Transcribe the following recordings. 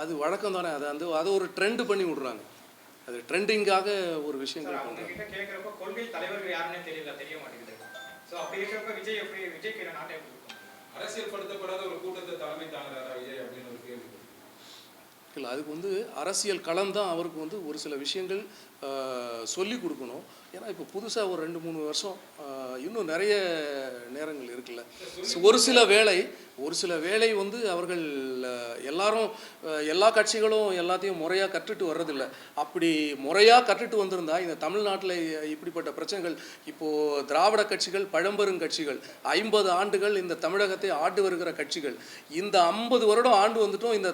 அது வழக்கம் தானே. அது ஒரு ட்ரெண்ட் பண்ணி விடுறாங்க. அது ட்ரெண்டிங்காக ஒரு விஷயங்கள் பண்ணுறாங்க. கேட்குறப்ப கொள்கை தலைவர்கள் யாருன்னே தெரிய மாட்டேங்குது. ஸோ அப்படி இருக்கிறப்ப விஜய்க்கு நாட்டை அரசியல் படுத்தப்படாத ஒரு கூட்டத்தை தலைமை தாங்குறாரா விஜய் அப்படின்னு ஒரு கேள்வி இல்லை. அதுக்கு அரசியல் களம் தான் அவருக்கு ஒரு சில விஷயங்கள் சொல்லி கொடுக்கணும். ஏன்னா இப்போ புதுசாக ஒரு 2-3 வருஷம் இன்னும் நிறைய நேரங்கள் இருக்குல்ல. ஒரு சில வேளை அவர்கள் எல்லாரும் எல்லா கட்சிகளும் எல்லாத்தையும் முறையாக கற்றுட்டு வர்றதில்லை. அப்படி முறையாக கற்றுட்டு வந்திருந்தா இந்த தமிழ்நாட்டில் இப்படிப்பட்ட பிரச்சனைகள் இப்போது திராவிட கட்சிகள் பழம்பெரும் கட்சிகள் 50 ஆண்டுகள் இந்த தமிழகத்தை ஆண்டு வருகிற கட்சிகள் இந்த 50 வருடம் ஆண்டு வந்துட்டும் இந்த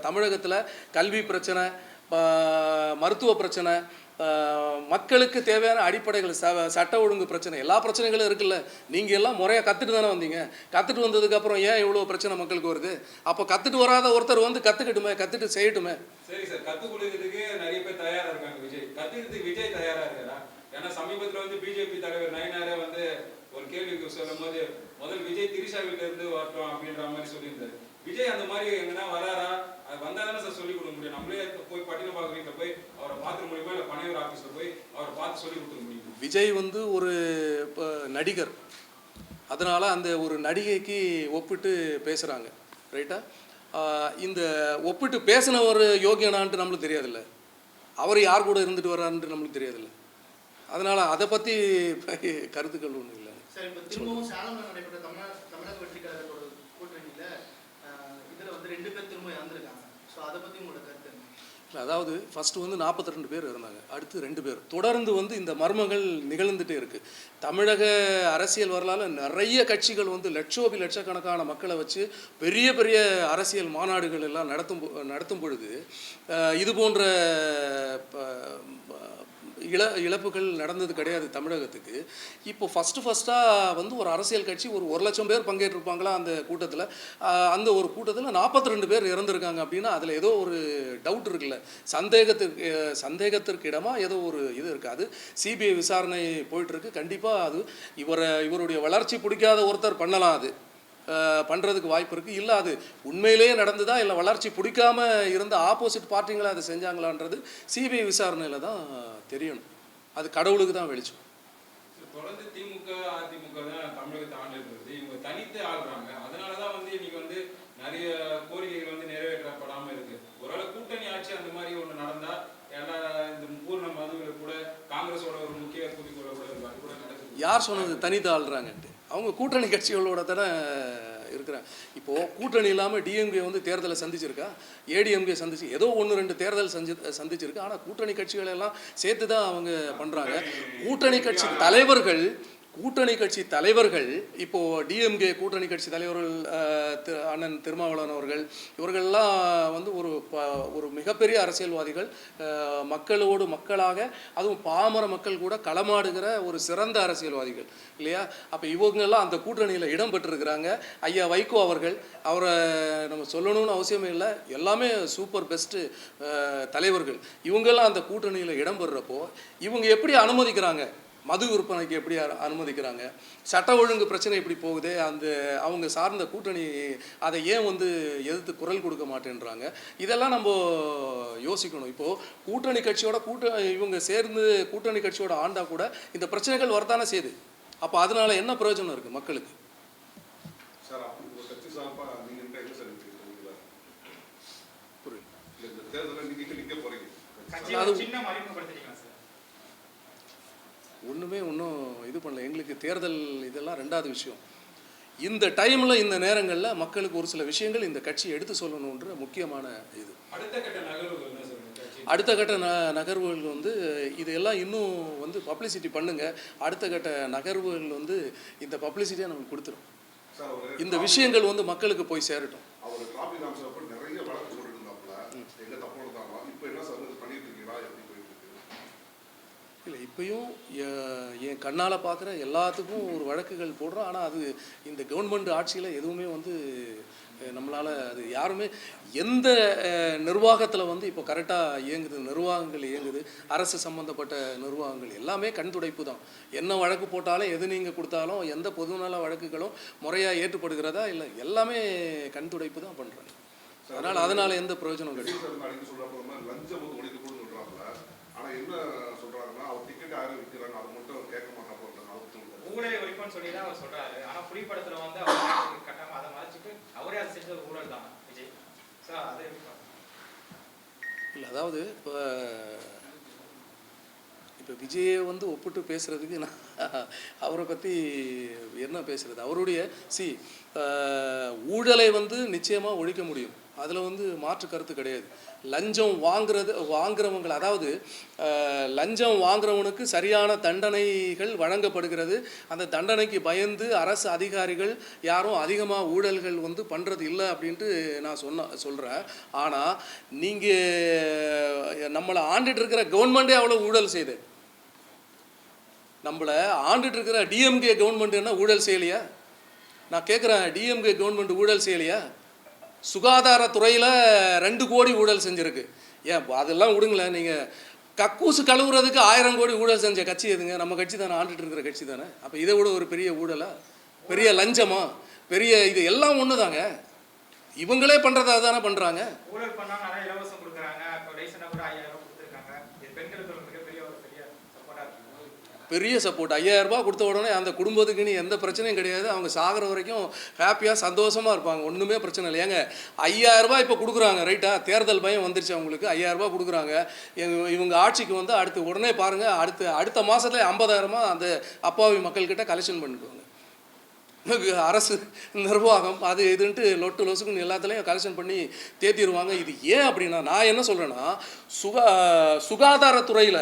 தமிழகத்தில் கல்வி பிரச்சனை, மருத்துவ பிரச்சனை, மக்களுக்கு தேவையான அடிப்படைகள், சட்ட ஒழுங்கு பிரச்சனை, எல்லா பிரச்சனைகளும் இருக்குல்ல. நீங்கள் எல்லாம் முறையாக கற்றுட்டு தானே வந்தீங்க. கற்றுட்டு வந்ததுக்கப்புறம் ஏன் இவ்வளோ பிரச்சனை மக்களுக்கு வருது? அப்போ கற்றுட்டு வராத ஒருத்தர் கற்றுக்கிட்டுமே, கற்றுட்டு செய்யட்டுமே. சரி சார், கற்றுக் கொடுக்கறதுக்கு நிறைய பேர் தயாராக இருக்காங்க. கற்றுக்கிறதுக்கு விஜய் தயாராக இருக்கிறா? ஏன்னா சமீபத்தில் பிஜேபி தலைவர் நயினாரே ஒரு கேள்விக்கு சொல்லும் போது முதல் விஜய் திரிஷா வீட்டில இருந்து வரட்டும் அப்படின்ற மாதிரி சொல்லியிருந்தாரு. விஜய் அந்த மாதிரி எங்கன்னா வராரா? வந்தா தானே சார் சொல்லிக் கொடுக்க முடியும். நம்மளே போய் பட்டினப்பாக்கம் வீட்டில் போய் அவரை பார்த்துக்க முடியுமா, இல்லை பனையூர் ஆஃபீஸில் போய் அவரை பார்த்து சொல்லிக் கொடுக்க முடியும்? விஜய் ஒரு நடிகர், அதனால் அந்த ஒரு நடிகைக்கு ஒப்பிட்டு பேசுகிறாங்க, ரைட்டா? இந்த ஒப்பிட்டு பேசின ஒரு யோகியனான்ட்டு நம்மளுக்கு தெரியாதில்ல. அவர் யார் கூட இருந்துட்டு வர்றாருன்ட்டு நம்மளுக்கு தெரியாதில்ல. அதனால் அதை பற்றி கருத்துக்கள் ஒன்றும் இல்லை. சார், இப்போ திரும்பவும் சேலம்ல நடைபெற்ற தமிழக வெற்றி கழகத்தோட கூட்டணியில் இதில் 2 பேர் திரும்ப இறந்துருக்காங்க. ஸோ அதை பற்றி உங்களோட கருத்து என்ன? இல்லை, அதாவது ஃபஸ்ட்டு 42 பேர் இருந்தாங்க, அடுத்து 2 பேர் தொடர்ந்து இந்த மர்மங்கள் நிகழ்ந்துகிட்டே இருக்குது. தமிழக அரசியல் வரலாறு நிறைய கட்சிகள் லட்சக்கணக்கான மக்களை வச்சு பெரிய பெரிய அரசியல் மாநாடுகள் எல்லாம் நடத்தும் பொழுது இது போன்ற இழப்புகள் நடந்தது கிடையாது தமிழகத்துக்கு. இப்போ ஃபஸ்ட்டாக ஒரு அரசியல் கட்சி 1 லட்சம் பேர் பங்கேற்றிருப்பாங்களா அந்த கூட்டத்தில். அந்த ஒரு கூட்டத்தில் 42 பேர் இறந்துருக்காங்க அப்படின்னா அதில் ஏதோ ஒரு டவுட் இருக்குல்ல, சந்தேகத்திற்கு இடமா ஏதோ ஒரு இது இருக்குது. அது சிபிஐ விசாரணை போயிட்டுருக்கு. கண்டிப்பாக அது இவருடைய வளர்ச்சி பிடிக்காத ஒருத்தர் பண்ணலாம், அது பண்ணுறதுக்கு வாய்ப்பு இருக்குது. இல்லை அது உண்மையிலேயே நடந்ததா, இல்லை வளர்ச்சி பிடிக்காமல் இருந்த ஆப்போசிட் பார்ட்டிங்களை அதை செஞ்சாங்களான்றது சிபிஐ விசாரணையில் தான் தெரியணும். அது கடவுளுக்கு தான் வெளிச்சம். தொடர்ந்து திமுக அதிமுக தான் தமிழகத்தை ஆண்டு இருக்கிறது. இவங்க தனித்து ஆள்றாங்க. அதனால தான் இன்னைக்கு நிறைய கோரிக்கைகள் நிறைவேற்றப்படாமல் இருக்கு. ஒருவேளை கூட்டணி ஆட்சி அந்த மாதிரி ஒன்று நடந்தா எல்லா இந்த பூர்ண மதுவில் கூட காங்கிரஸோட ஒரு முக்கிய குறிக்கோளை கூட இருக்கு. அது கூட நடக்குது. யார் சொன்னது தனித்து ஆள்றாங்கன்ட்டு? அவங்க கூட்டணி கட்சிகளோட தானே இருக்கிறாங்க. இப்போது கூட்டணி இல்லாமல் டிஎம்கே தேர்தலை சந்திச்சிருக்கா, ஏடிஎம்கே ஏதோ 1-2 தேர்தல் சந்திச்சிருக்கு. ஆனால் கூட்டணி கட்சிகள் எல்லாம் சேர்த்து தான் அவங்க பண்ணுறாங்க. கூட்டணி கட்சி தலைவர்கள் இப்போது டிஎம்கே கூட்டணி கட்சி தலைவர்கள் அண்ணன் திருமாவளவன் அவர்கள் இவர்கள்லாம் ஒரு மிகப்பெரிய அரசியல்வாதிகள், மக்களோடு மக்களாக, அதுவும் பாமர மக்கள் கூட களமாடுகிற ஒரு சிறந்த அரசியல்வாதிகள் இல்லையா? அப்போ இவங்கெல்லாம் அந்த கூட்டணியில் இடம் பெற்றிருக்கிறாங்க. ஐயா வைகோ அவரை நம்ம சொல்லணும்னு அவசியமே இல்லை, எல்லாமே சூப்பர் பெஸ்ட்டு தலைவர்கள். இவங்கெல்லாம் அந்த கூட்டணியில் இடம் பெறுறப்போ இவங்க எப்படி அனுமதிக்கிறாங்க? மது விற்பனைக்கு எப்படி அனுமதிக்கிறாங்க? சட்ட ஒழுங்கு பிரச்சனை எப்படி போகுது? அவங்க சார்ந்த கூட்டணி அதை ஏன் எதிர்த்து குரல் கொடுக்க மாட்டேன்றாங்க? இதெல்லாம் நம்ம யோசிக்கணும். இப்போது கூட்டணி கட்சியோட இவங்க சேர்ந்து கூட்டணி கட்சியோட ஆண்டா கூட இந்த பிரச்சனைகள் வரதானே செய்யுது. அப்போ அதனால என்ன பிரயோஜனம் இருக்குது மக்களுக்கு? ஒன்றுமே இன்னும் இது பண்ணல. எங்களுக்கு தேர்தல் இதெல்லாம் 2வது விஷயம். இந்த டைமில் இந்த நேரங்களில் மக்களுக்கு ஒரு சில விஷயங்கள் இந்த கட்சி எடுத்து சொல்லணுன்ற முக்கியமான இது. அடுத்த கட்ட நகர்வுகள் இதெல்லாம் இன்னும் பப்ளிசிட்டி பண்ணுங்கள். அடுத்த கட்ட நகர்வுகள் இந்த பப்ளிசிட்டியாக நமக்கு கொடுத்துரும். இந்த விஷயங்கள் மக்களுக்கு போய் சேரட்டும். இல்லை, இப்பயும் என் கண்ணால் பார்க்குற எல்லாத்துக்கும் ஒரு வழக்குகள் போடுறோம். ஆனால் அது இந்த கவர்மெண்ட் ஆட்சியில் எதுவுமே நம்மளால் அது யாருமே எந்த நிர்வாகத்தில் இப்போ கரெக்டாக இயங்குது, நிர்வாகங்கள் இயங்குது, அரசு சம்மந்தப்பட்ட நிர்வாகங்கள் எல்லாமே கண் துடைப்பு தான். என்ன வழக்கு போட்டாலும், எது நீங்கள் கொடுத்தாலும், எந்த பொதுநல வழக்குகளும் முறையாக ஏற்றுப்படுகிறதா இல்லை, எல்லாமே கண் துடைப்பு தான் பண்ணுறாங்க. அதனால எந்த பிரயோஜனம் கிடையாது. லஞ்சம் வந்து ஒழிக்கக்கூடாதுன்னு சொல்றாங்க. ஆனா என்ன சொல்றாங்கன்னா அவர் டிக்கெட் யாரும் விற்கிறாங்க அதை மட்டும் கேட்க மாட்டாங்க. ஊழலை ஒழிப்புன்னு சொல்லி தான் அவர் சொல்றாரு. ஆனா புலிப்படத்துல வந்து அவர் கட்டாம அதை மறைச்சிட்டு அவரே அதை செஞ்ச ஊழல் தான் விஜய். ஸோ அதை இல்லை, அதாவது இப்போ விஜயை வந்து ஒப்பிட்டு பேசுகிறதுக்கு நான் அவரை பற்றி என்ன பேசுகிறது, அவருடைய ஊழலை வந்து நிச்சயமாக ஒழிக்க முடியும், அதில் வந்து மாற்று கருத்து கிடையாது. லஞ்சம் வாங்குறவங்க, அதாவது லஞ்சம் வாங்குறவனுக்கு சரியான தண்டனைகள் வழங்கப்படுகிறது. அந்த தண்டனைக்கு பயந்து அரசு அதிகாரிகள் யாரும் அதிகமாக ஊழல்கள் வந்து பண்ணுறது இல்லை அப்படின்ட்டு நான் சொல்கிறேன். ஆனால் நீங்கள் நம்மளை ஆண்டுட்டு இருக்கிற கவர்மெண்ட்டே அவ்வளோ ஊழல் செய்யுது. நம்மளை ஆண்டுட்டு இருக்கிற டிஎம்கே கவர்மெண்ட் என்ன ஊழல் செய்யலையா? நான் கேட்குறேன், டிஎம்கே கவர்மெண்ட் ஊழல் செய்யலையா? சுகாதாரத்துறையில் 2 கோடி ஊழல் செஞ்சுருக்கு. ஏன் அதெல்லாம் விடுங்களேன். நீங்கள் கக்கூசு கழுவுறதுக்கு 1000 கோடி ஊழல் செஞ்ச கட்சி எதுங்க? நம்ம கட்சி தானே, ஆண்டுட்டு இருக்கிற கட்சி தானே. அப்போ இதை விட ஒரு பெரிய ஊழலா, பெரிய லஞ்சமா, பெரிய இது எல்லாம் ஒன்று தாங்க. இவங்களே பண்ணுறதா தானே பண்ணுறாங்க. ஊழல் பண்ணால் நிறைய இலவசம் கொடுக்குறாங்க. இப்போ ரீசெண்டாக கூட 5000 ரூபாய் கொடுத்துருக்காங்க. இது பெண்களுக்கு ஒரு மிகப்பெரிய ஒரு பெரிய சப்போர்ட்டாக இருக்குது. பெரிய சப்போர்ட். 5000 ரூபாய் கொடுத்த உடனே அந்த குடும்பத்துக்கு நீ எந்த பிரச்சனையும் கிடையாது. அவங்க சாகிற வரைக்கும் ஹாப்பியாக சந்தோஷமாக இருப்பாங்க. ஒன்றுமே பிரச்சனை இல்லை. ஏங்க 5000 ரூபாய் இப்போ கொடுக்குறாங்க, ரைட்டா? தேர்தல் பயம் வந்துருச்சு அவங்களுக்கு. 5000 ரூபாய் கொடுக்குறாங்க. இவங்க ஆட்சிக்கு வந்து உடனே பாருங்கள், அடுத்த மாதத்துல 50,000 அந்த அப்பாவி மக்கள்கிட்ட கலெக்ஷன் பண்ணிக்குவாங்க. அரசு நிர்வாகம் அது இதுன்ட்டு லொட்டு லொசுக்குன்னு எல்லாத்துலேயும் கலெக்ஷன் பண்ணி தேத்திடுவாங்க. இது ஏன் அப்படின்னா, நான் என்ன சொல்கிறேன்னா, சுகாதாரத்துறையில்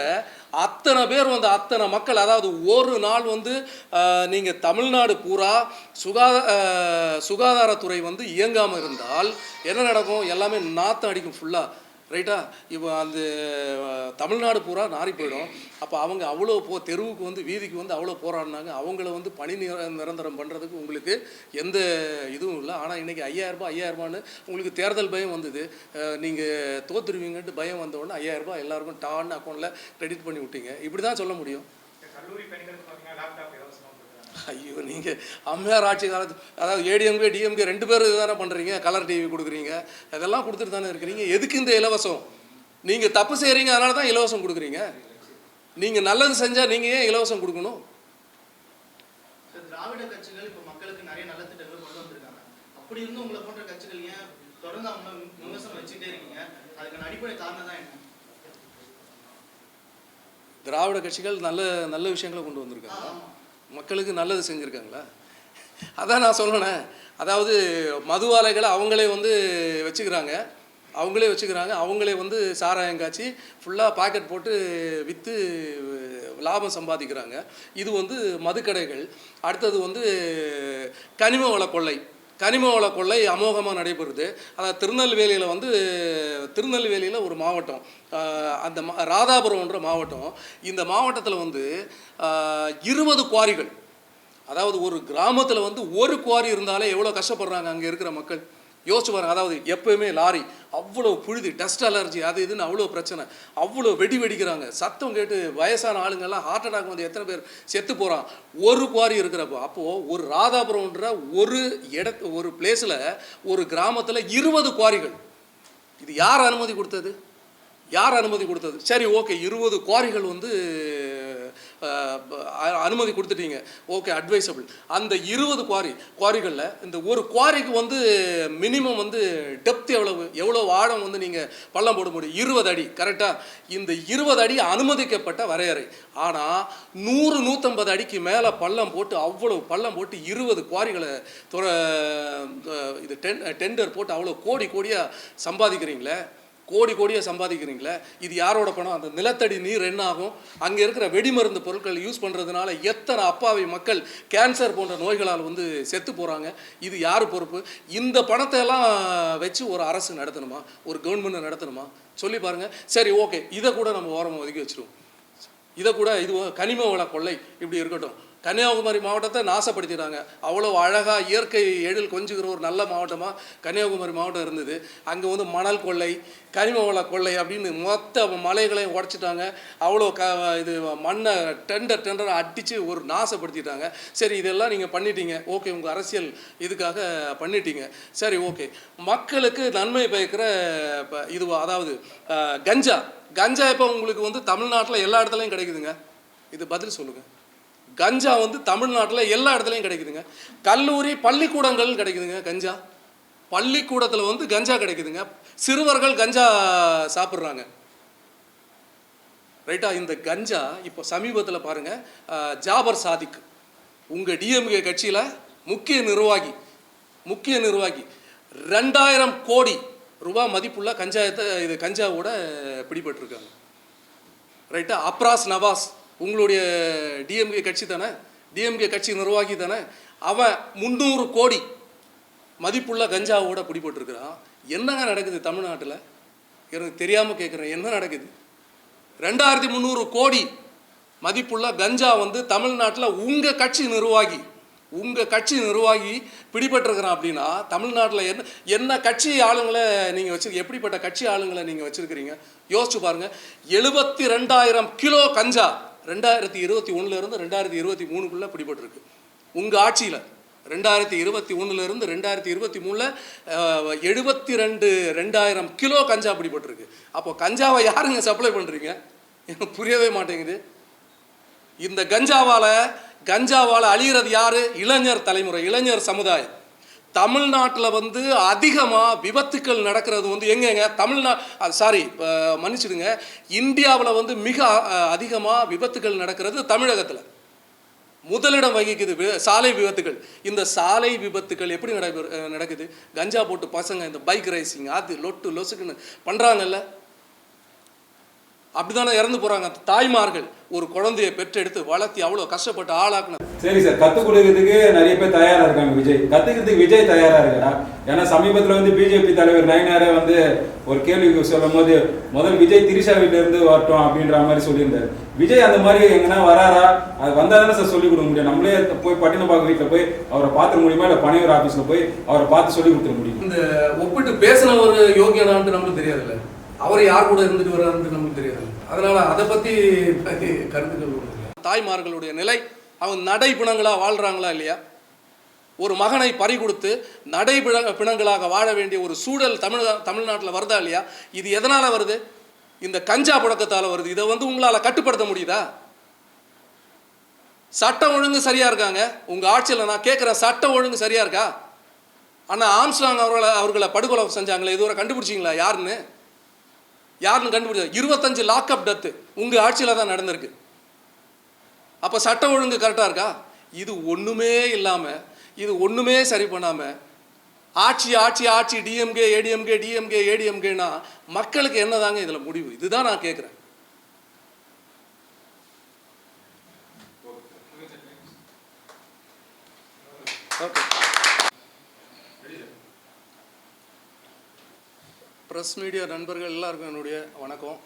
அத்தனை பேர் வந்து அத்தனை மக்கள், அதாவது ஒரு நாள் வந்து நீங்கள் தமிழ்நாடு பூரா சுகாதாரத்துறை வந்து இயங்காமல் இருந்தால் என்ன நடக்கும்? எல்லாமே நாற்றம் அடிக்கும் ஃபுல்லாக, ரைட்டா? இப்போ அந்த தமிழ்நாடு பூரா நாரி போயிடும். அப்போ அவங்க அவ்வளோ தெருவுக்கு வந்து வீதிக்கு வந்து அவ்வளோ போராடினாங்க. அவங்கள வந்து பணி நிரந்தரம் பண்ணுறதுக்கு உங்களுக்கு எந்த இதுவும் இல்லை. ஆனால் இன்றைக்கி 5000 ரூபான்னு உங்களுக்கு தேர்தல் பயம் வந்தது. நீங்கள் தோற்றுருவீங்கன்ட்டு பயம் வந்தவுடனே 5000 ரூபாய் எல்லாருக்கும் டான்னு அக்கௌண்ட்டில் கிரெடிட் பண்ணி விட்டீங்க. இப்படி தான் சொல்ல முடியும். கல்லூரி பெண்களுக்கு பார்த்தீங்கன்னா லேப்டாப் இலவசமாக. ஐயோ, நீங்கள் அம்மையார் ஆட்சி காலத்து, அதாவது ஏடிஎம்கே டிஎம்கே 2 பேர் தானே பண்ணுறீங்க. கலர் டிவி கொடுக்குறீங்க, அதெல்லாம் கொடுத்துட்டு தானே இருக்கிறீங்க. எதுக்கு இந்த இலவசம்? நீங்கள் தப்பு செய்கிறீங்க, அதனால தான் இலவசம் கொடுக்குறீங்க. நீங்கள் நல்லது செஞ்சால் நீங்கள் ஏன் இலவசம் கொடுக்கணும்? திராவிட கட்சிகள் இப்போ மக்களுக்கு நிறைய நல்ல திட்டங்கள் கொண்டு வந்திருக்காங்க. அப்படி இருந்து உங்களை போன்ற கட்சிகள் ஏன் தொடர்ந்து அவங்க விமர்சனம் வச்சுட்டே இருக்கீங்க? அதுக்கான அடிப்படை காரணம் தான் என்ன? திராவிட கட்சிகள் நல்ல விஷயங்களை கொண்டு வந்திருக்காங்க, மக்களுக்கு நல்லது செஞ்சுருக்காங்களா? அதான் நான் சொல்லணேன். அதாவது மது ஆலைகளை அவங்களே வந்து வச்சுக்கிறாங்க, அவங்களே வந்து சாராயம் காய்ச்சி ஃபுல்லாக பாக்கெட் போட்டு விற்று லாபம் சம்பாதிக்கிறாங்க. இது வந்து மதுக்கடைகள். அடுத்தது வந்து கனிம வள கொள்ளை அமோகமாக நடைபெறுது. அதாவது திருநெல்வேலியில் ஒரு மாவட்டம், அந்த ராதாபுரம்ன்ற மாவட்டம். இந்த மாவட்டத்தில் வந்து 20 குவாரிகள், அதாவது ஒரு கிராமத்தில் வந்து ஒரு குவாரி இருந்தாலே எவ்வளோ கஷ்டப்படுறாங்க அங்கே இருக்கிற மக்கள். யோசிச்சு பாருங்க. அதாவது எப்போயுமே லாரி, அவ்வளோ புழுதி, டஸ்ட் அலர்ஜி, அது இதுன்னு அவ்வளோ பிரச்சனை, அவ்வளோ வெடிக்கிறாங்க. சத்தம் கேட்டு வயசான ஆளுங்கள்லாம் ஹார்ட் அட்டாக் வந்து எத்தனை பேர் செத்து போகிறான் ஒரு குவாரி இருக்கிறப்போ. அப்போது ஒரு ராதாபுரம்ன்ற ஒரு பிளேஸில், ஒரு கிராமத்தில் 20 குவாரிகள். இது யார் அனுமதி கொடுத்தது? சரி, ஓகே, 20 குவாரிகள் வந்து அனுமதி கொடுத்துட்டீங்க, ஓகே, அட்வைசபிள். அந்த 20 குவாரிகளில் இந்த ஒரு குவாரிக்கு வந்து மினிமம் வந்து டெப்த் எவ்வளோ ஆழம் வந்து நீங்கள் பள்ளம் போட முடியும்? 20 அடி, கரெக்டாக? இந்த 20 அடி அனுமதிக்கப்பட்ட வரையறை. ஆனால் 100-150 அடிக்கு மேலே பள்ளம் போட்டு, அவ்வளோ பள்ளம் போட்டு 20 குவாரிகளை இது டெண்டர் போட்டு அவ்வளோ கோடியாக சம்பாதிக்கிறீங்களே. இது யாரோட பணம்? அந்த நிலத்தடி நீர் என்ன ஆகும்? அங்கே இருக்கிற வெடிமருந்து பொருட்கள் யூஸ் பண்ணுறதுனால எத்தனை அப்பாவி மக்கள் கேன்சர் போன்ற நோய்களால் வந்து செத்து போகிறாங்க. இது யார் பொறுப்பு? இந்த பணத்தை எல்லாம் வச்சு ஒரு அரசு நடத்தணுமா, ஒரு கவர்மெண்ட் நடத்தணுமா? சொல்லி பாருங்கள். சரி, ஓகே, இதை கூட நம்ம ஓரமாக ஒதுக்கி வச்சுருவோம். இது கனிம வள கொள்ளை இப்படி இருக்கட்டும். கன்னியாகுமரி மாவட்டத்தை நாசப்படுத்திட்டாங்க. அவ்வளோ அழகாக இயற்கை எழில் கொஞ்சுகிற ஒரு நல்ல மாவட்டமாக கன்னியாகுமரி மாவட்டம் இருந்தது. அங்கே வந்து மணல் கொள்ளை, கனிம வள கொள்ளை அப்படின்னு மொத்த மலைகளையும் உடச்சிட்டாங்க. அவ்வளோ இது மண்ணை டெண்டர் அடித்து ஒரு நாசப்படுத்திட்டாங்க. சரி, இதெல்லாம் நீங்கள் பண்ணிட்டீங்க, ஓகே, உங்கள் அரசியல் இதுக்காக பண்ணிட்டீங்க, சரி ஓகே. மக்களுக்கு நன்மை பயக்கிற இது அதாவது கஞ்சா இப்போ உங்களுக்கு வந்து தமிழ்நாட்டில் எல்லா இடத்துலையும் கிடைக்குதுங்க. இது பதில் சொல்லுங்கள். கஞ்சா வந்து தமிழ்நாட்டில் எல்லா இடத்துலையும் கிடைக்குதுங்க. கல்லூரி பள்ளிக்கூடங்கள் கிடைக்குதுங்க. கஞ்சா பள்ளிக்கூடத்தில் வந்து கஞ்சா கிடைக்குதுங்க. சிறுவர்கள் கஞ்சா சாப்பிட்றாங்க. ரைட்டா? இந்த கஞ்சா இப்போ சமீபத்தில் பாருங்கள், ஜாபர் சாதிக் உங்கள் டிஎம்கே கட்சியில் முக்கிய நிர்வாகி 2000 கோடி ரூபாய் மதிப்புள்ள கஞ்சாவோட பிடிபட்டிருக்காங்க. ரைட்டா? அப்ராஸ் நவாஸ் உங்களுடைய டிஎம்கே கட்சி தானே, டிஎம்கே கட்சி நிர்வாகி தானே, அவன் 300 கோடி மதிப்புள்ள கஞ்சாவோட பிடிபட்டிருக்கிறான். என்னங்க நடக்குது தமிழ்நாட்டில்? எனக்கு தெரியாமல் கேட்குறேன், என்ன நடக்குது? 2300 கோடி மதிப்புள்ள கஞ்சா வந்து தமிழ்நாட்டில் உங்கள் கட்சி நிர்வாகி பிடிபட்டிருக்கிறான். அப்படின்னா தமிழ்நாட்டில் என்ன கட்சி ஆளுங்களை நீங்கள் எப்படிப்பட்ட கட்சி ஆளுங்களை நீங்கள் வச்சுருக்கிறீங்க? யோசிச்சு பாருங்கள். 72,000 கிலோ கஞ்சா 2021 2023 பிடிபட்டிருக்கு உங்கள் ஆட்சியில். 2021 2023 72,000 கிலோ கஞ்சா பிடிபட்டிருக்கு. அப்போ கஞ்சாவை யாருங்க சப்ளை பண்ணுறீங்க? எனக்கு புரியவே மாட்டேங்குது. இந்த கஞ்சாவால் அழிகிறது யாரு? இளைஞர் தலைமுறை, இளைஞர் சமுதாயம். தமிழ்நாட்டில் வந்து அதிகமாக விபத்துக்கள் நடக்கிறது வந்து எங்கெங்க? மன்னிச்சிடுங்க, இந்தியாவில் வந்து மிக அதிகமாக விபத்துக்கள் நடக்கிறது தமிழகத்தில். முதலிடம் வகிக்குது சாலை விபத்துகள். இந்த சாலை விபத்துக்கள் எப்படி நடக்குது? கஞ்சா போட்டு பசங்க இந்த பைக் ரேசிங் அது லொசுக்குன்னு பண்ணுறாங்கல்ல, அப்படிதானே இறந்து போகிறாங்க. தாய்மார்கள் ஒரு குழந்தையை பெற்றெடுத்து வளர்த்தி அவ்வளோ கஷ்டப்பட்டு ஆளாக்குன. சரி சார், கற்றுக் கொடுக்கறதுக்கு நிறைய பேர் தயாராக இருக்காங்க. கற்றுக்கிறதுக்கு விஜய் தயாராக இருக்கா? ஏன்னா சமீபத்தில் வந்து பிஜேபி தலைவர் நயினாரே வந்து ஒரு கேள்வி சொல்லும் போது முதல் விஜய் திரிஷா வீட்டிலேருந்து வரட்டும் அப்படின்ற மாதிரி சொல்லியிருந்தாரு. விஜய் அந்த மாதிரி எங்கன்னா வராரா? அது வந்தால் தானே சார் சொல்லிக் கொடுக்க முடியும். நம்மளே போய் பட்டினப்பாக்கம் வீட்டில் போய் அவரை பார்த்துக்க முடியுமா, இல்லை பனையூர் ஆஃபீஸில் போய் அவரை பார்த்து சொல்லிக் கொடுத்துட முடியும்? இந்த ஒப்பிட்டு பேசின ஒரு யோகியனான்ட்டு நம்மளுக்கு தெரியாதுல்ல, அவர் யார் கூட இருந்துட்டு வர்றாருன்னு நமக்கு தெரியாது. அதனால அதை பற்றி கருத்துக்கள் இல்லை. தாய்மார்களுடைய நிலை, அவங்க நடைபிணங்களாக வாழ்கிறாங்களா இல்லையா? ஒரு மகனை பறி கொடுத்து நடைபிணங்களாக வாழ வேண்டிய ஒரு சூழல் தமிழ்நாட்டில் வருதா இல்லையா? இது எதனால் வருது? இந்த கஞ்சா புழக்கத்தால் வருது. இதை வந்து உங்களால் கட்டுப்படுத்த முடியுதா? சட்டம் ஒழுங்கு சரியாக இருக்காங்க உங்கள் ஆட்சியில்? நான் கேட்குறேன், சட்டம் ஒழுங்கு சரியாக இருக்கா? ஆனால் ஆம்ஸ்ட்ராங் அவர்களை படுகொலை செஞ்சாங்களே, இதுவரை கண்டுபிடிச்சிங்களா யாருன்னு கண்டுபிடிச்சா? 25 லாக்அப் டெத்து உங்கள் ஆட்சியில் தான் நடந்திருக்கு. அப்போ சட்ட ஒழுங்கு கரெக்டாக இருக்கா? இது ஒன்றுமே இல்லாமல், இது ஒன்றுமே சரி பண்ணாமல் ஆட்சி டிஎம்கே ஏடிஎம்கேனா மக்களுக்கு என்னதாங்க இதில் முடிவு? இதுதான் நான் கேட்குறேன். ஓகே. ப்ரெஸ் மீடியா நண்பர்கள் எல்லாருக்கும் என்னுடைய வணக்கம்.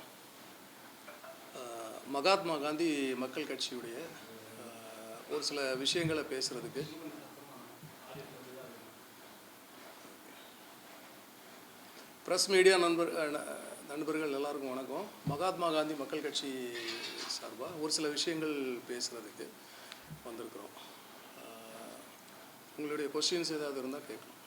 மகாத்மா காந்தி மக்கள் கட்சியுடைய ஒரு சில விஷயங்களை பேசுகிறதுக்கு ப்ரெஸ் மீடியா நண்பர்கள் எல்லாருக்கும் வணக்கம். மகாத்மா காந்தி மக்கள் கட்சி சார்பாக ஒரு சில விஷயங்கள் பேசுகிறதுக்கு வந்திருக்கிறோம். உங்களுடைய கொஸ்டின்ஸ் ஏதாவது இருந்தால் கேட்கலாம்.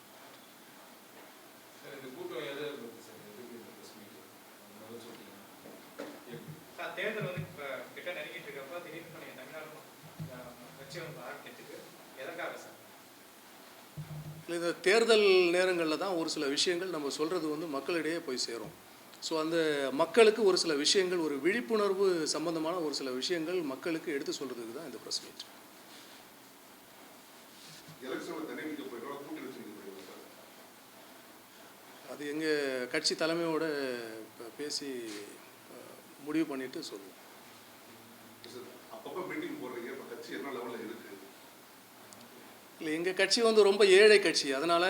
தேர்தல் வந்து கிட்ட நெருங்கிட்டு இருக்கப்ப திடீர்னு நீங்க தமிழ்நாடு கட்சி ஆரம்பிக்கிறதுக்கு எதற்காக சார்? இந்த தேர்தல் நேரங்களில் தான் ஒரு சில விஷயங்கள் நம்ம சொல்கிறது வந்து மக்களிடையே போய் சேரும். ஸோ அந்த மக்களுக்கு ஒரு சில விஷயங்கள், ஒரு விழிப்புணர்வு சம்பந்தமான ஒரு சில விஷயங்கள் மக்களுக்கு எடுத்து சொல்கிறதுக்கு தான் இந்த ப்ரெஸ் மீட். அது எங்கள் கட்சி தலைமையோட பேசி முடிவு பண்ணிட்டு சொல்லுவோம். இல்லை, எங்கள் கட்சி வந்து ரொம்ப ஏழை கட்சி, அதனால்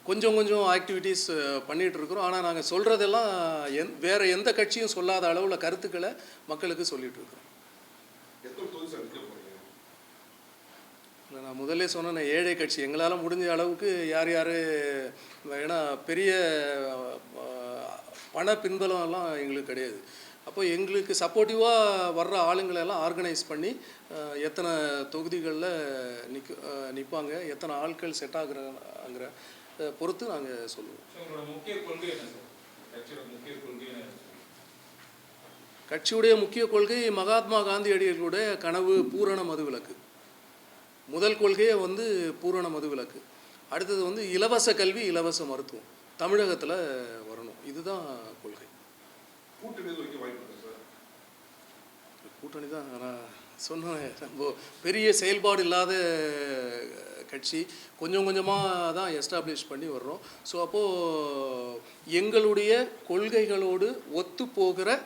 கொஞ்சம் ஆக்டிவிட்டீஸ் பண்ணிகிட்டு இருக்கிறோம். ஆனால் நாங்கள் சொல்கிறதெல்லாம் வேறு எந்த கட்சியும் சொல்லாத அளவில் கருத்துக்களை மக்களுக்கு சொல்லிகிட்டு இருக்கிறோம். நான் முதல்ல சொன்னேன், ஏழை கட்சி எங்களால் முடிஞ்ச அளவுக்கு யார் யார், ஏன்னா பெரிய பண பின்பலம் எல்லாம் எங்களுக்கு கிடையாது. அப்போ எங்களுக்கு சப்போர்ட்டிவாக வர்ற ஆளுங்களெல்லாம் ஆர்கனைஸ் பண்ணி எத்தனை தொகுதிகளில் நிற்பாங்க, எத்தனை ஆட்கள் செட் ஆகுறாங்கிற பொறுத்து நாங்கள் சொல்லுவோம். கட்சியுடைய முக்கிய கொள்கை மகாத்மா காந்தியடிகளுடைய கனவு பூரண மதுவிலக்கு. முதல் கொள்கையே வந்து பூரண மதுவிலக்கு. அடுத்தது வந்து இலவச கல்வி, இலவச மருத்துவம் தமிழகத்தில் வரணும். இதுதான் கொள்கை. கூட்டணி தான் நான் சொன்னேன், நம்ம பெரிய செயல்பாடு இல்லாத கட்சி, கொஞ்சம் கொஞ்சமாக தான் எஸ்டாப்ளிஷ் பண்ணி வர்றோம். ஸோ அப்போது எங்களுடைய கொள்கைகளோடு ஒத்து போகிற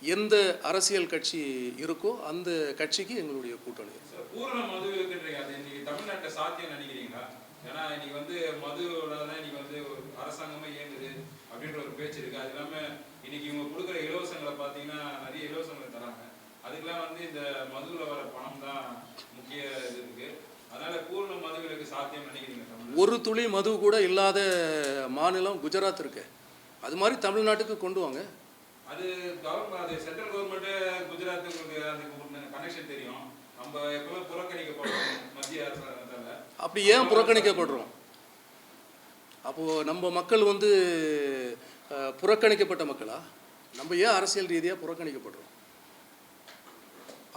எந்த அரசியல் கட்சி இருக்கோ அந்த கட்சிக்கு எங்களுடைய கூட்டணி. பூரண மதுவிலக்குன்றீங்க, அது இன்னைக்கு தமிழ்நாட்டில் சாத்தியம் நினைக்கிறீங்களா? ஏன்னா இன்னைக்கு வந்து மதுவோட தான் இன்னைக்கு வந்து ஒரு அரசாங்கமே இயங்குது அப்படின்ற ஒரு பேச்சு இருக்கு. அது இல்லாமல் இன்னைக்கு இவங்க கொடுக்குற இலவசங்களை பார்த்தீங்கன்னா நிறைய இலவசங்களை தராங்க. அதுக்கெல்லாம் வந்து இந்த மதுவில் வர பணம் தான் முக்கிய இது இருக்கு. அதனால பூர்ண மதுவிலக்கு சாத்தியம் நினைக்கிறீங்க? ஒரு துளி மது கூட இல்லாத மாநிலம் குஜராத் இருக்கு. அது மாதிரி தமிழ்நாட்டுக்கு கொண்டு வாங்க. அது கவர்மெண்ட், அது சென்ட்ரல் கவர்மெண்ட்டு குஜராத்துக்கு அதுக்கு கனெக்ஷன் தெரியும். நம்ம எப்பவுமே புறக்கணிக்கப்படுறோம் மத்திய அரசாங்கத்தால. அப்படி ஏன் புறக்கணிக்கப்படுறோம்? அப்போது நம்ம மக்கள் வந்து புறக்கணிக்கப்பட்ட மக்களா? நம்ம ஏன் அரசியல் ரீதியாக புறக்கணிக்கப்படுறோம்?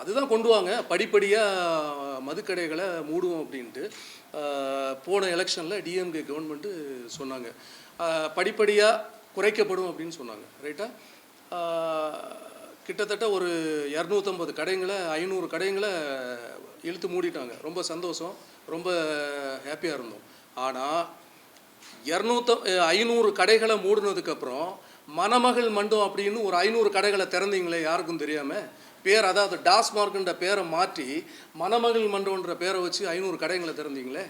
அதுதான் கொண்டு வாங்க. படிப்படியாக மதுக்கடைகளை மூடுவோம் அப்படின்ட்டு போன எலெக்ஷனில் டிஎம்கே கவர்மெண்ட்டு சொன்னாங்க. படிப்படியாக குறைக்கப்படும் அப்படின்னு சொன்னாங்க. ரைட்டா? கிட்டத்தட்ட ஒரு 250 கடைங்களை 500 கடைங்களை இழுத்து மூடிட்டாங்க. ரொம்ப சந்தோஷம், ரொம்ப ஹாப்பியாக இருந்தோம். ஆனால் 500 கடைகளை மூடினதுக்கப்புறம் மணமகள் மண்டபம் அப்படின்னு ஒரு 500 கடைகளை திறந்தீங்களே யாருக்கும் தெரியாமல் பேர், அதாவது டாஸ்மார்க்குன்ற பேரை மாற்றி மணமகள் மண்டபன்ற பேரை வச்சு 500 கடைகளை திறந்தீங்களே.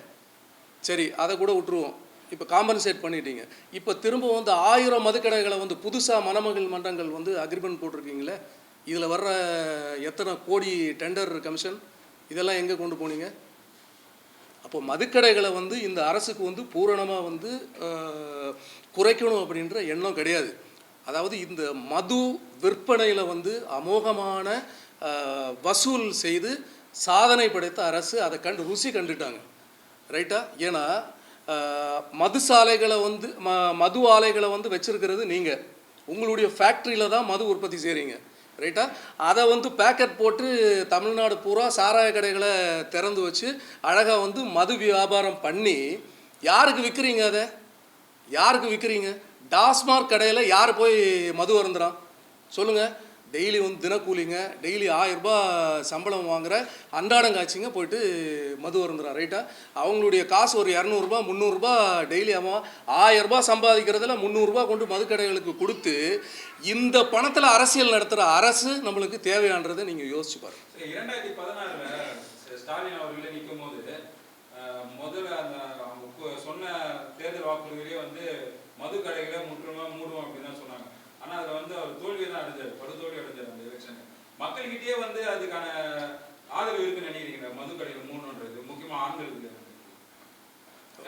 சரி, அதை கூட விட்டுருவோம். இப்போ காம்பன்சேட் பண்ணிட்டீங்க. இப்போ திரும்ப வந்து 1000 மதுக்கடைகளை வந்து புதுசாக மணமகள் மன்றங்கள் வந்து அக்ரிமெண்ட் போட்டிருக்கீங்களே. இதில் வர்ற எத்தனை கோடி டெண்டர் கமிஷன் இதெல்லாம் எங்கே கொண்டு போனீங்க? அப்போ மதுக்கடைகளை வந்து இந்த அரசுக்கு வந்து பூரணமாக வந்து குறைக்கணும் அப்படின்ற எண்ணம் கிடையாது. அதாவது இந்த மது விற்பனையில் வந்து அமோகமான வசூல் செய்து சாதனை படைத்த அரசு அதை ருசி கண்டுட்டாங்க. ரைட்டா? ஏன்னா மது சாலைகளை வந்து மது ஆலைகளை வந்து வச்சிருக்கிறது நீங்கள், உங்களுடைய ஃபேக்ட்ரியில் தான் மது உற்பத்தி செய்கிறீங்க. ரைட்டா? அதை வந்து பேக்கெட் போட்டு தமிழ்நாடு பூரா சாராய கடைகளை திறந்து வச்சு அழகாக வந்து மது வியாபாரம் பண்ணி யாருக்கு விற்கிறீங்க? அதை யாருக்கு விற்கிறீங்க? டாஸ்மார்க் கடையில் யார் போய் மது அருந்துறான் சொல்லுங்கள்? டெய்லி வந்து தினக்கூலிங்க, டெய்லி 1000 ரூபாய் சம்பளம் வாங்குகிற அன்றாடங்காட்சிங்க போயிட்டு மது அருந்துறான். ரைட்டா? அவங்களுடைய காசு ஒரு 200 ரூபாய் 300 ரூபாய் டெய்லி. அவன் 1000 ரூபாய் சம்பாதிக்கிறதுல 300 ரூபாய் கொண்டு மதுக்கடைகளுக்கு கொடுத்து இந்த பணத்தில் அரசியல் நடத்துகிற அரசு நம்மளுக்கு தேவையானதை நீங்கள் யோசிச்சு பாருங்க. 2016 ஸ்டாலின் அவர்களே நிற்கும் போது முதல்ல அந்த அவங்க சொன்ன தேர்தல் வாக்குறுதியிலே வந்து மதுக்கடைகளை முற்றிலுமாக மூடுவோம் அப்படின்னு தான் சொன்னாங்க. ஆனால் அதில் வந்து அவர் தோல்வி தான் அடைஞ்சார், படுதோல்வி அடைஞ்சார் அந்த எலெக்ஷன். மக்கள்கிட்டயே வந்து அதுக்கான ஆதரவு இருக்குன்னு நினைக்கிறீங்க மதுக்கடையில் மூடணுன்றது, முக்கியமாக ஆண்களுக்கு?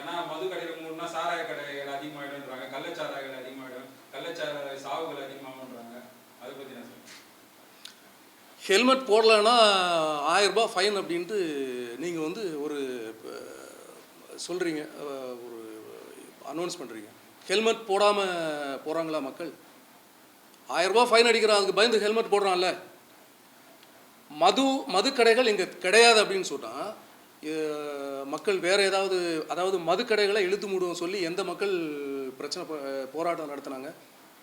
ஏன்னா மதுக்கடையில் மூடனா சாராய கடைகள் அதிகமாகிடும்ன்றாங்க, கள்ளச்சாராயங்கள் அதிகமாகிடும், கள்ளச்சாராய சாவுகள் அதிகமாகும்ன்றாங்க. அதை பற்றி நான் சொல்லுங்கள். ஹெல்மெட் போடலைன்னா 1000 ரூபாய் ஃபைன் அப்படின்ட்டு நீங்கள் வந்து ஒரு சொல்கிறீங்க, ஒரு அனௌன்ஸ் பண்ணுறீங்க. ஹெல்மெட் போடாமல் போகிறாங்களா மக்கள்? 1000 ரூபாய் ஃபைன் அடிக்கிறான், அதுக்கு பயந்து ஹெல்மெட் போடுறான்ல. மதுக்கடைகள் இங்கே கிடையாது அப்படின்னு சொன்னால் மக்கள் வேறு ஏதாவது, அதாவது மதுக்கடைகளை இழுத்து மூடுவோம் சொல்லி எந்த மக்கள் பிரச்சனை போராட்டம் நடத்துனாங்க?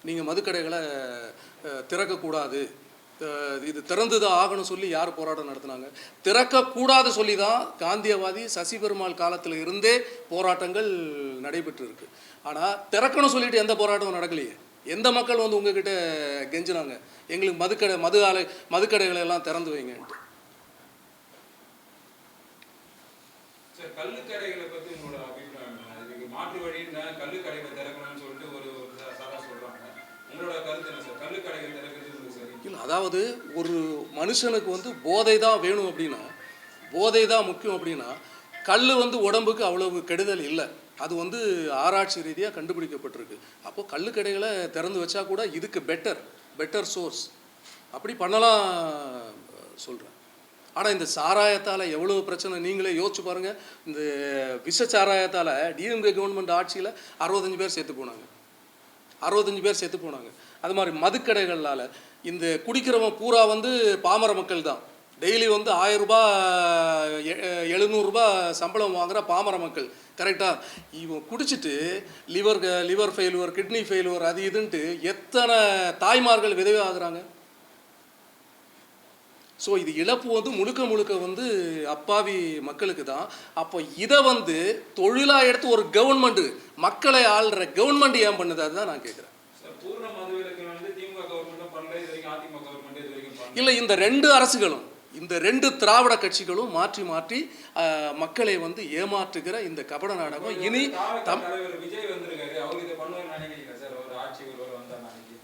நீங்கள் மதுக்கடைகளை திறக்கக்கூடாது, இது திறந்து தான் ஆகணும் சொல்லி யார் போராட்டம் நடத்துனாங்க? திறக்கக்கூடாது சொல்லி தான் காந்தியவாதி சசி பெருமாள் காலத்தில் இருந்தே போராட்டங்கள் நடைபெற்று இருக்கு. ஆனால் திறக்கணும் சொல்லிட்டு எந்த போராட்டமும் நடக்கலையே. எந்த மக்கள் வந்து உங்ககிட்ட கெஞ்சினாங்க எங்களுக்கு மதுக்கடைகளை எல்லாம் திறந்து வைங்கன்ட்டு? கள்ளுக்கடைகளை பற்றி உங்களோட அபிப்பிராயம்? அதுக்கு மாற்று வழின்னா கள்ளுக்கடைகளை திறக்கணும்னு சொல்லிட்டு ஒரு சாரா சொல்கிறாங்க. உங்களோட கருத்து என்ன சார்? கள்ளுக்கடைகள் திறக்கிறது உங்களுக்கு சரி இல்லை? அதாவது ஒரு மனுஷனுக்கு வந்து போதை தான் வேணும் அப்படின்னா போதை தான் முக்கியம் அப்படின்னா கல் வந்து உடம்புக்கு அவ்வளவு கெடுதல் இல்லை. அது வந்து ஆராய்ச்சி ரீதியாக கண்டுபிடிக்கப்பட்டிருக்கு. அப்போது கள்ளுக்கடைகளை திறந்து வச்சா கூட இதுக்கு பெட்டர் சோர்ஸ் அப்படி பண்ணலாம் சொல்கிறேன். ஆனால் இந்த சாராயத்தால் எவ்வளோ பிரச்சனை நீங்களே யோசிச்சு பாருங்கள். இந்த விஷ சாராயத்தால் டிஎம்கே கவர்மெண்ட் ஆட்சியில் 65 பேர் செத்து போனாங்க. 65 பேர் செத்து போனாங்க. அது மாதிரி மதுக்கடைகளால் இந்த குடிக்கிறவன் பூரா வந்து பாமர மக்கள் தான். டெய்லி வந்து 1000 ரூபாய் 700 ரூபாய் சம்பளம் வாங்குகிற பாமர மக்கள். கரெக்டாக இவன் குடிச்சிட்டு லிவர் ஃபெயிலுவர், கிட்னி ஃபெயிலுவர், அது இதுன்ட்டு எத்தனை தாய்மார்கள் விதவை ஆகுறாங்க. ஸோ இது இழப்பு வந்து முழுக்க வந்து அப்பாவி மக்களுக்கு தான். அப்போ இதை வந்து தொழிலாக எடுத்து ஒரு கவர்மெண்ட்டு, மக்களை ஆள்ற கவர்மெண்ட் ஏன் பண்ணுது, அதுதான் நான் கேட்குறேன். பூர்ண மதுவிலக்கு வந்து திமுக கவர்மெண்ட்டும் பண்ணல, இது வரைக்கும் அதிமுக கவர்மெண்ட் இது வரைக்கும் பண்ணல. இல்லை, இந்த 2 அரசுகளும், இந்த 2 திராவிட கட்சிகளும் மாற்றி மக்களை வந்து ஏமாற்றுகிற இந்த கபட நாடகம் இனி தலைவர் விஜய் வந்திருக்காரு, அவர் இதை பண்ணுவார் நினைக்கிறீங்க சார்? அவர் ஆட்சி ஒருவர் வந்தார் நினைக்கிறேன்.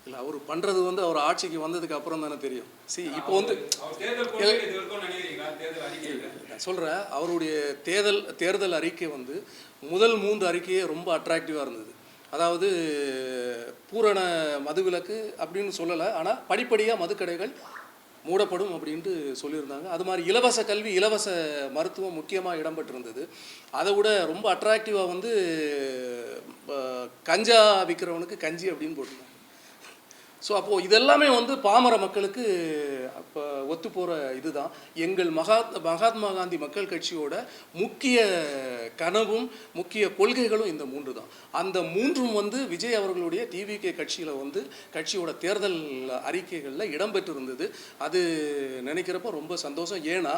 இல்லை, அவர் பண்ணுறது வந்து அவர் ஆட்சிக்கு வந்ததுக்கு அப்புறம் தானே தெரியும். இப்போ வந்து நான் சொல்கிறேன், அவருடைய தேர்தல் அறிக்கை வந்து முதல் 3 அறிக்கையே ரொம்ப அட்ராக்டிவாக இருந்தது. அதாவது பூரண மதுவிலக்கு அப்படின்னு சொல்லலை, ஆனால் படிப்படியாக மதுக்கடைகள் மூடப்படும் அப்படின்ட்டு சொல்லியிருந்தாங்க. அது மாதிரி இலவச கல்வி, இலவச மருத்துவம் முக்கியமாக இடம்பெற்றிருந்தது. அதை விட ரொம்ப அட்ராக்டிவாக வந்து கஞ்சா விற்கிறவனுக்கு கஞ்சி அப்படின்னு போட்டிருந்தாங்க. ஸோ அப்போது இதெல்லாமே வந்து பாமர மக்களுக்கு அப்போ ஒத்து போகிற இதுதான். எங்கள் மகாத்மா காந்தி மக்கள் கட்சியோட முக்கிய கனவும் முக்கிய கொள்கைகளும் இந்த 3 தான். அந்த 3ம் வந்து விஜய் அவர்களுடைய டிவிகே கட்சியில் வந்து கட்சியோட தேர்தல் அறிக்கைகளில் இடம்பெற்றிருந்தது. அது நினைக்கிறப்ப ரொம்ப சந்தோஷம். ஏன்னா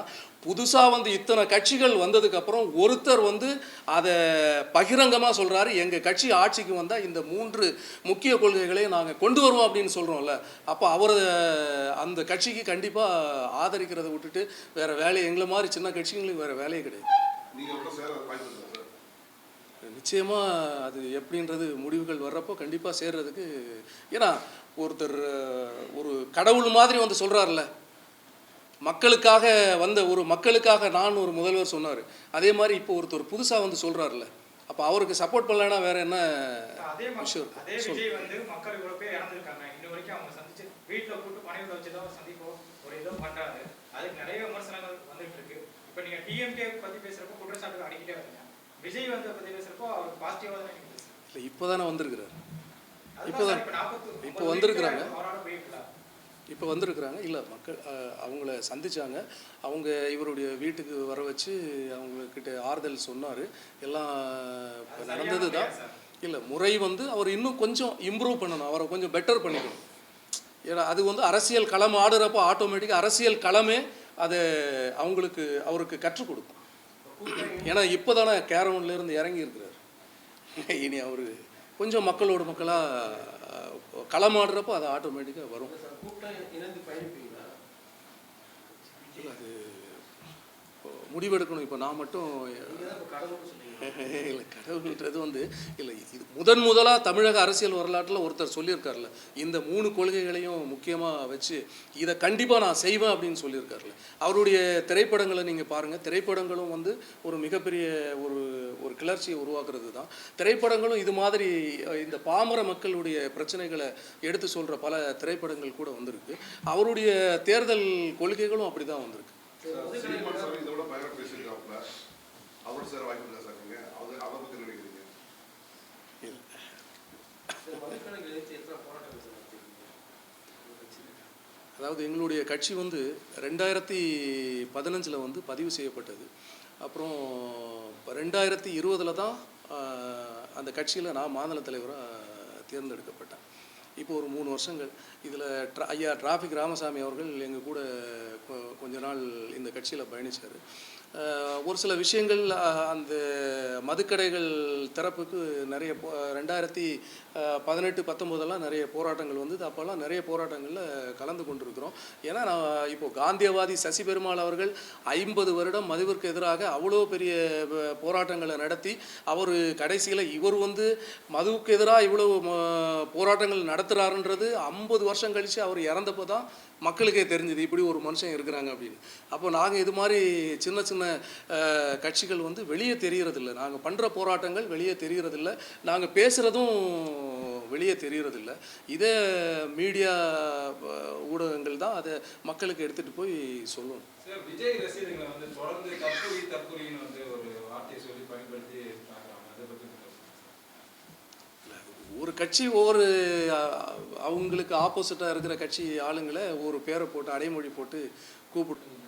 புதுசாக வந்து இத்தனை கட்சிகள் வந்ததுக்கப்புறம் ஒருத்தர் வந்து அதை பகிரங்கமாக சொல்கிறாரு, எங்கள் கட்சி ஆட்சிக்கு வந்தால் இந்த 3 முக்கிய கொள்கைகளை நாங்கள் கொண்டு வருவோம் அப்படின்னு சொல்கிறோம்ல. அப்போ அவர் அந்த கட்சிக்கு கண்டிப்பாக ஆதரிக்கிறத விட்டுட்டு வேறு வேலையை, எங்களை மாதிரி சின்ன கட்சிங்களுக்கு வேறு வேலையே கிடையாது. நிச்சயமாக அது எப்படின்றது முடிவுகள் வர்றப்போ கண்டிப்பாக சேர்றதுக்கு. ஏன்னா ஒருத்தர் ஒரு கடவுள் மாதிரி வந்து சொல்கிறார்ல, மக்களுக்காக வந்த மக்களுக்காக நான் ஒரு முதல்வர் சொன்னார். அதே மாதிரி இப்போ ஒருத்தர் புதுசாக வந்து சொல்கிறார்ல, அப்போ அவருக்கு சப்போர்ட் பண்ணலன்னா வேற என்ன விஷயம்? அதே விஜய் வந்து மக்கள் இவ்வளோ பேர் இறந்துருக்காங்க, இன்ன வரைக்கும் அவங்க சந்திச்சு வீட்டில் கூட்டு பணியில் வச்சு தான் சந்திப்போ ஒரு இதோ பண்ணுறாரு. அதுக்கு நிறைய விமர்சனங்கள் வந்துட்டு இருக்கு. இப்போ நீங்கள் டிஎம்கே பற்றி பேசுகிறப்போ குற்றச்சாட்டுகள் அடிக்கிட்டே வரீங்க, விஜய் வந்து பற்றி பேசுகிறப்போ அவர் பாசிட்டிவாக தான் நீங்கள் பேசுகிறேன். இல்லை, இப்போ தானே வந்திருக்கிறார். இப்போ வந்திருக்கிறாங்க அவரோட போயிட்டுல இப்போ வந்திருக்கிறாங்க. இல்லை, மக்கள் அவங்கள சந்தித்தாங்க. அவங்க இவருடைய வீட்டுக்கு வர வச்சு அவங்கக்கிட்ட ஆறுதல் சொன்னார். எல்லாம் நடந்தது தான். இல்லை, முறை வந்து அவர் இன்னும் கொஞ்சம் இம்ப்ரூவ் பண்ணணும், அவரை கொஞ்சம் பெட்டர் பண்ணிக்கணும். ஏன்னா அது வந்து அரசியல் களம் ஆடுறப்போ ஆட்டோமேட்டிக்காக அரசியல் களமே அதை அவருக்கு கற்றுக் கொடுக்கும். ஏன்னா இப்போ தானே கேரவன்லேருந்து இறங்கி இருக்கிறார். இனி அவர் கொஞ்சம் மக்களோட மக்களாக களமாடுறப்போ அது ஆட்டோமேட்டிக்காக வரும். அது முடிவெடுக்கணும். இப்போ நான் மட்டும் இல்லை, கடவுள்ன்றது வந்து இல்லை, இது முதலாக தமிழக அரசியல் வரலாற்றில் ஒருத்தர் சொல்லியிருக்காருல, இந்த 3 கொள்கைகளையும் முக்கியமாக வச்சு இதை கண்டிப்பாக நான் செய்வேன் அப்படின்னு சொல்லியிருக்காருல. அவருடைய திரைப்படங்களை நீங்கள் பாருங்கள். திரைப்படங்களும் வந்து ஒரு மிகப்பெரிய ஒரு கிளர்ச்சியை உருவாக்குறது தான். திரைப்படங்களும் இது மாதிரி இந்த பாமர மக்களுடைய பிரச்சனைகளை எடுத்து சொல்கிற பல திரைப்படங்கள் கூட வந்திருக்கு. அவருடைய தேர்தல் கொள்கைகளும் அப்படி தான் வந்திருக்கு. அதாவது எங்களுடைய கட்சி வந்து 2015 வந்து பதிவு செய்யப்பட்டது. அப்புறம் 2020 தான் அந்த கட்சியில் நான் மாநில தலைவராக தேர்ந்தெடுக்கப்பட்டேன். இப்போ ஒரு 3 வருஷங்கள் இதில் ஐயா டிராஃபிக் ராமசாமி அவர்கள் எங்கள் கூட கொஞ்ச நாள் இந்த கட்சியில் பயணித்தார். ஒரு சில விஷயங்கள் அந்த மதுக்கடைகள் திறப்புக்கு நிறைய 2018-19 நிறைய போராட்டங்கள் வந்தது. அப்போல்லாம் நிறைய போராட்டங்களில் கலந்து கொண்டிருக்கிறோம். ஏன்னா நான் இப்போது காந்தியவாதி சசி பெருமாள் அவர்கள் 50 வருடம் மதுவிற்கு எதிராக அவ்வளோ பெரிய போராட்டங்களை நடத்தி அவர் கடைசியில் இவர் வந்து மதுவுக்கு எதிராக இவ்வளோ போராட்டங்கள் நடத்துகிறாருன்றது 50 வருஷம் கழித்து அவர் இறந்தப்போ தான் மக்களுக்கே தெரிஞ்சுது இப்படி ஒரு மனுஷன் இருக்கிறாங்க அப்படின்னு. அப்போ நாங்கள் இது மாதிரி சின்ன சின்ன கட்சிகள் வந்து வெளியே தெரியறதில்ல. நாங்கள் பண்ணுற போராட்டங்கள் வெளியே தெரியறதில்ல, நாங்கள் பேசுகிறதும் வெளியே தெரியறதில்ல. இதே மீடியா ஊடகங்கள் தான் அதை மக்களுக்கு எடுத்துகிட்டு போய் சொல்லணும். சார், விஜய் ரசிகர்களை வந்து தொடர்ந்து தற்கொலைன்னு வந்து ஒரு வார்த்தையை சொல்லி பயன்படுத்தி பார்க்குறாங்க. அதை பற்றி ஒரு கட்சி ஒவ்வொரு அவங்களுக்கு ஆப்போசிட்டாக இருக்கிற கட்சி ஆளுங்களை ஒரு பேரை போட்டு அடைமொழி போட்டு கூப்பிட்டு